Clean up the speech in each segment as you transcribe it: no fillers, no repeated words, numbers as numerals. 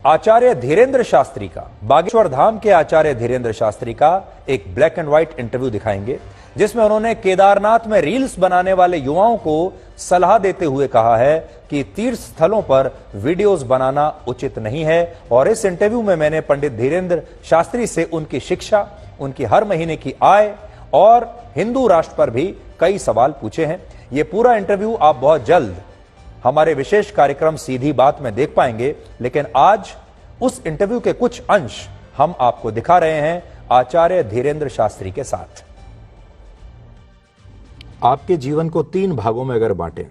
आचार्य धीरेन्द्र शास्त्री का, बागेश्वर धाम के आचार्य धीरेन्द्र शास्त्री का एक ब्लैक एंड व्हाइट इंटरव्यू दिखाएंगे, जिसमें उन्होंने केदारनाथ में रील्स बनाने वाले युवाओं को सलाह देते हुए कहा है कि तीर्थ स्थलों पर वीडियोस बनाना उचित नहीं है। और इस इंटरव्यू में मैंने पंडित धीरेन्द्र शास्त्री से उनकी शिक्षा, उनकी हर महीने की आय और हिंदू राष्ट्र पर भी कई सवाल पूछे हैं। यह पूरा इंटरव्यू आप बहुत जल्द हमारे विशेष कार्यक्रम सीधी बात में देख पाएंगे, लेकिन आज उस इंटरव्यू के कुछ अंश हम आपको दिखा रहे हैं आचार्य धीरेन्द्र शास्त्री के साथ। आपके जीवन को 3 भागों में अगर बांटें,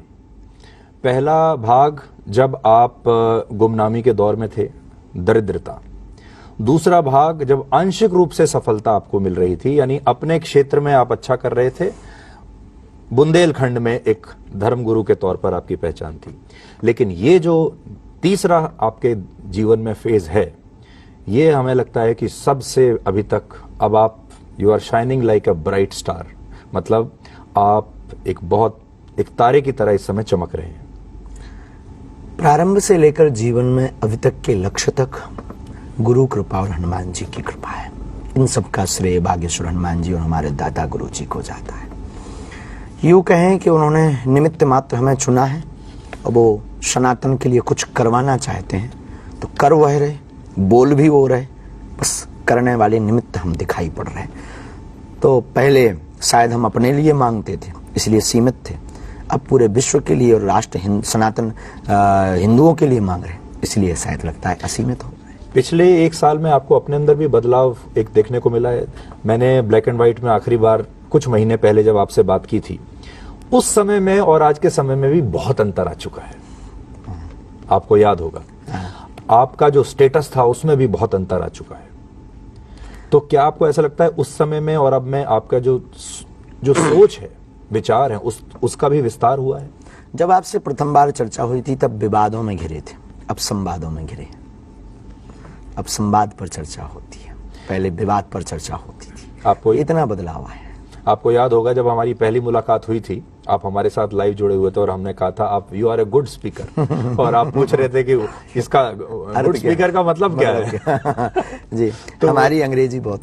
पहला भाग जब आप गुमनामी के दौर में थे, दरिद्रता। दूसरा भाग जब आंशिक रूप से सफलता आपको मिल रही थी, यानी अपने क्षेत्र में आप अच्छा कर रहे थे, बुंदेलखंड में एक धर्मगुरु के तौर पर आपकी पहचान थी। लेकिन ये जो तीसरा आपके जीवन में फेज है, ये हमें लगता है कि सबसे अभी तक अब आप you are shining like a bright star, मतलब आप एक तारे की तरह इस समय चमक रहे हैं। प्रारंभ से लेकर जीवन में अभी तक के लक्ष्य तक गुरु कृपा और हनुमान जी की कृपा है। इन सबका श्रेय बागेश्वर हनुमान जी और हमारे दादा गुरु जी को जाता है। यूं कहें कि उन्होंने निमित्त मात्र हमें चुना है और वो सनातन के लिए कुछ करवाना चाहते हैं तो कर वह रहे, बोल भी वो रहे, बस करने वाले निमित्त हम दिखाई पड़ रहे। तो पहले शायद हम अपने लिए मांगते थे, इसलिए सीमित थे। अब पूरे विश्व के लिए और राष्ट्र सनातन हिंदुओं के लिए मांग रहे, इसलिए शायद लगता है असीमित हो रहे। पिछले 1 साल में आपको अपने अंदर भी बदलाव एक देखने को मिला है। मैंने ब्लैक एंड व्हाइट में आखिरी बार कुछ महीने पहले जब आपसे बात की थी, उस समय में और आज के समय में भी बहुत अंतर आ चुका है। आपको याद होगा, आपका जो स्टेटस था उसमें भी बहुत अंतर आ चुका है। तो क्या आपको ऐसा लगता है उस समय में और अब में आपका जो सोच है, विचार है, उसका भी विस्तार हुआ है? जब आपसे प्रथम बार चर्चा हुई थी तब विवादों में घिरे थे, अब संवादों में घिरे। अब संवाद पर चर्चा होती है, पहले विवाद पर चर्चा होती थी। आपको इतना बदलाव आया। आपको याद होगा जब हमारी पहली मुलाकात हुई थी, आप हमारे साथ लाइव जुड़े हुए थे और हमने कहा था आप you are a good speaker और आप पूछ रहे थे कि इसका गुड स्पीकर का मतलब क्या है? जी, तो हमारी अंग्रेजी बहुत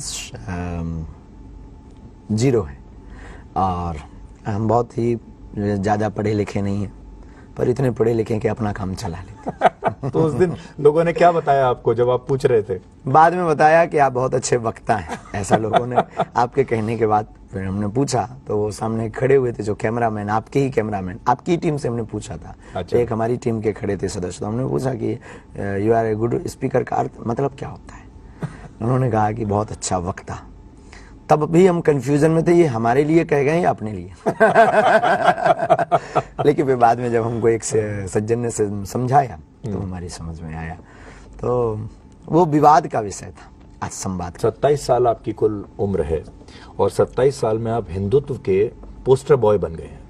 जीरो है और हम बहुत ही ज्यादा पढ़े लिखे नहीं हैं, पर इतने पढ़े लिखे कि अपना काम चला लेते। तो उस दिन लोगों ने क्या बताया आपको जब आप पूछ रहे थे? बाद में बताया कि आप बहुत अच्छे वक्ता हैं, ऐसा लोगों ने आपके कहने के बाद। फिर हमने पूछा तो वो सामने खड़े हुए थे जो कैमरामैन, आपके ही कैमरामैन, आपकी टीम से हमने पूछा था। अच्छा। एक हमारी टीम के खड़े थे सदस्य, तो हमने पूछा कि you are a good speaker का अर्थ मतलब क्या होता है? उन्होंने कहा कि बहुत अच्छा वक्ता। तब भी हम कंफ्यूजन में थे, ये हमारे लिए कह गए या अपने लिए? लेकिन फिर बाद में जब हमको एक सज्जन ने समझाया तो हमारी समझ में आया। तो वो विवाद का विषय था, आज संवाद। 27 साल आपकी कुल उम्र है और 27 साल में आप हिंदुत्व के पोस्टर बॉय बन गए हैं।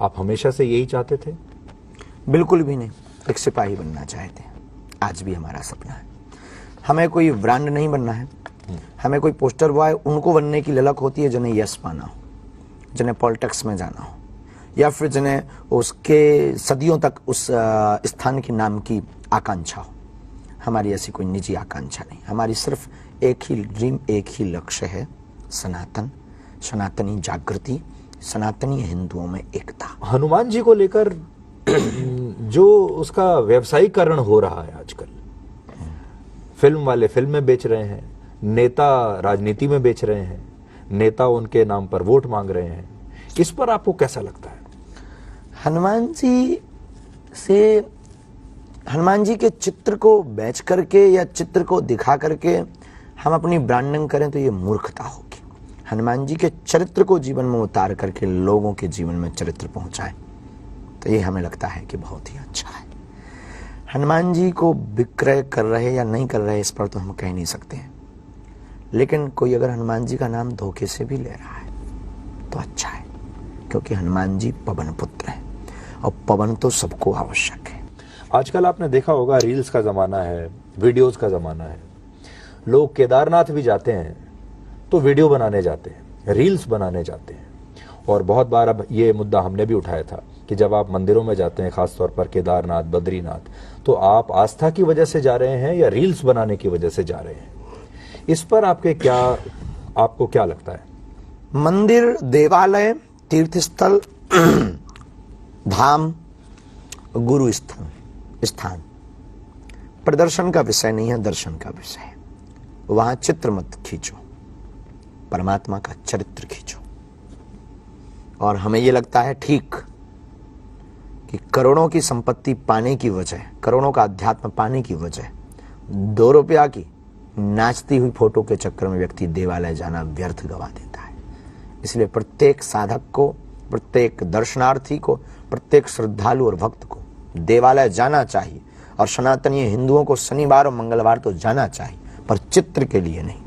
आप हमेशा से यही चाहते थे? बिल्कुल भी नहीं, एक सिपाही बनना चाहते हैं। आज भी हमारा सपना है। हमें कोई ब्रांड नहीं बनना है, हमें कोई पोस्टर बॉय उनको बनने की ललक होती है जिन्हें यश पाना हो, जिन्हें पॉलिटिक्स में जाना हो, या फिर जिन्हें उसके सदियों तक उस स्थान के नाम की आकांक्षा हो। हमारी ऐसी कोई निजी आकांक्षा नहीं, हमारी सिर्फ एक ही ड्रीम, एक ही लक्ष्य है, सनातन, सनातनी जागृति, सनातनी हिंदुओं में एकता। हनुमान जी को लेकर जो उसका व्यवसायीकरण हो रहा है आजकल, फिल्म वाले फिल्में बेच रहे हैं, नेता राजनीति में बेच रहे हैं, नेता उनके नाम पर वोट मांग रहे हैं, इस पर आपको कैसा लगता है? हनुमान जी के चित्र को बेच करके या चित्र को दिखा करके हम अपनी ब्रांडिंग करें तो ये मूर्खता होगी। हनुमान जी के चरित्र को जीवन में उतार करके लोगों के जीवन में चरित्र पहुंचाएं तो ये हमें लगता है कि बहुत ही अच्छा है। हनुमान जी को विक्रय कर रहे या नहीं कर रहे इस पर तो हम कह नहीं सकते हैं, लेकिन कोई अगर हनुमान जी का नाम धोखे से भी ले रहा है तो अच्छा है, क्योंकि हनुमान जी पवन पुत्र हैं और पवन तो सबको आवश्यक है। आजकल आपने देखा होगा रील्स का जमाना है, वीडियोस का जमाना है। लोग केदारनाथ भी जाते हैं तो वीडियो बनाने जाते हैं, रील्स बनाने जाते हैं। और बहुत बार अब ये मुद्दा हमने भी उठाया था कि जब आप मंदिरों में जाते हैं, खासतौर पर केदारनाथ, बद्रीनाथ, तो आप आस्था की वजह से जा रहे हैं या रील्स बनाने की वजह से जा रहे हैं? इस पर आपको क्या लगता है? मंदिर, देवालय, तीर्थस्थल, धाम, गुरु स्थान प्रदर्शन का विषय नहीं है, दर्शन का विषय है। वहां चित्र मत खींचो, परमात्मा का चरित्र खींचो। और हमें यह लगता है ठीक कि करोड़ों की संपत्ति पाने की वजह, करोड़ों का अध्यात्म पाने की वजह 2 रुपया की नाचती हुई फोटो के चक्कर में व्यक्ति देवालय जाना व्यर्थ गवा देता है। इसलिए प्रत्येक साधक को, प्रत्येक दर्शनार्थी को, प्रत्येक श्रद्धालु और भक्त को देवालय जाना चाहिए। और सनातनी हिंदुओं को शनिवार और मंगलवार तो जाना चाहिए, पर चित्र के लिए नहीं,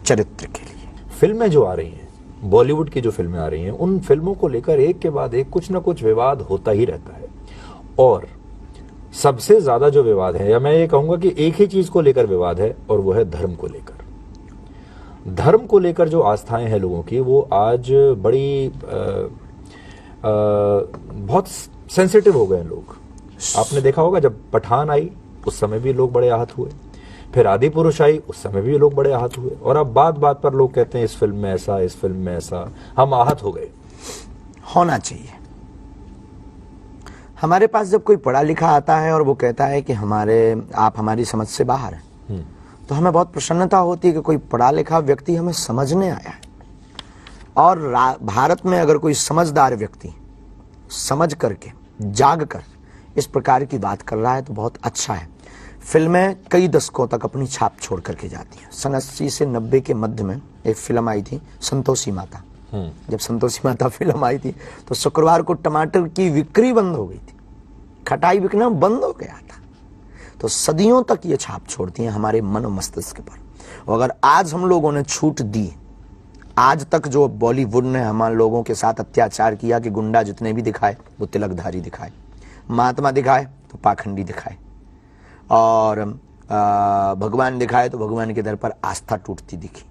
चरित्र के लिए। फिल्में जो आ रही हैं, बॉलीवुड की जो फिल्में आ रही हैं, उन फिल्मों को लेकर एक के बाद एक कुछ ना कुछ विवाद होता ही रहता है। और सबसे ज्यादा जो विवाद है, या मैं ये कहूंगा कि एक ही चीज को लेकर विवाद है, और वो है धर्म को लेकर। धर्म को लेकर जो आस्थाएं हैं लोगों की, वो आज बड़ी बहुत सेंसिटिव हो गए लोग। आपने देखा होगा, जब पठान आई उस समय भी लोग बड़े आहत हुए, फिर आदि पुरुष आई उस समय भी लोग बड़े आहत हुए, और अब बात बात पर लोग कहते हैं इस फिल्म में ऐसा, इस फिल्म में ऐसा। हम आहत हो गए। होना चाहिए। हमारे पास जब कोई पढ़ा लिखा आता है और वो कहता है कि आप हमारी समझ से बाहर हैं, तो हमें बहुत प्रसन्नता होती है कि कोई पढ़ा लिखा व्यक्ति हमें समझने आया है। और भारत में अगर कोई समझदार व्यक्ति समझ करके, जाग कर इस प्रकार की बात कर रहा है तो बहुत अच्छा है। फिल्में कई दशकों तक अपनी छाप छोड़ करके जाती हैं। सन 80 से 90 के मध्य में एक फिल्म आई थी, संतोषी माता। जब संतोषी माता फिल्म आई थी तो शुक्रवार को टमाटर की बिक्री बंद हो गई थी, खटाई बिकना बंद हो गया था। तो सदियों तक ये छाप छोड़ती हैं हमारे मन और मस्तिष्क पर। और अगर आज हम लोगों ने छूट दी, आज तक जो बॉलीवुड ने हमारे लोगों के साथ अत्याचार किया कि गुंडा जितने भी दिखाए वो तिलकधारी दिखाए, महात्मा दिखाए तो पाखंडी दिखाए, और भगवान दिखाए तो भगवान के दर पर आस्था टूटती दिखी।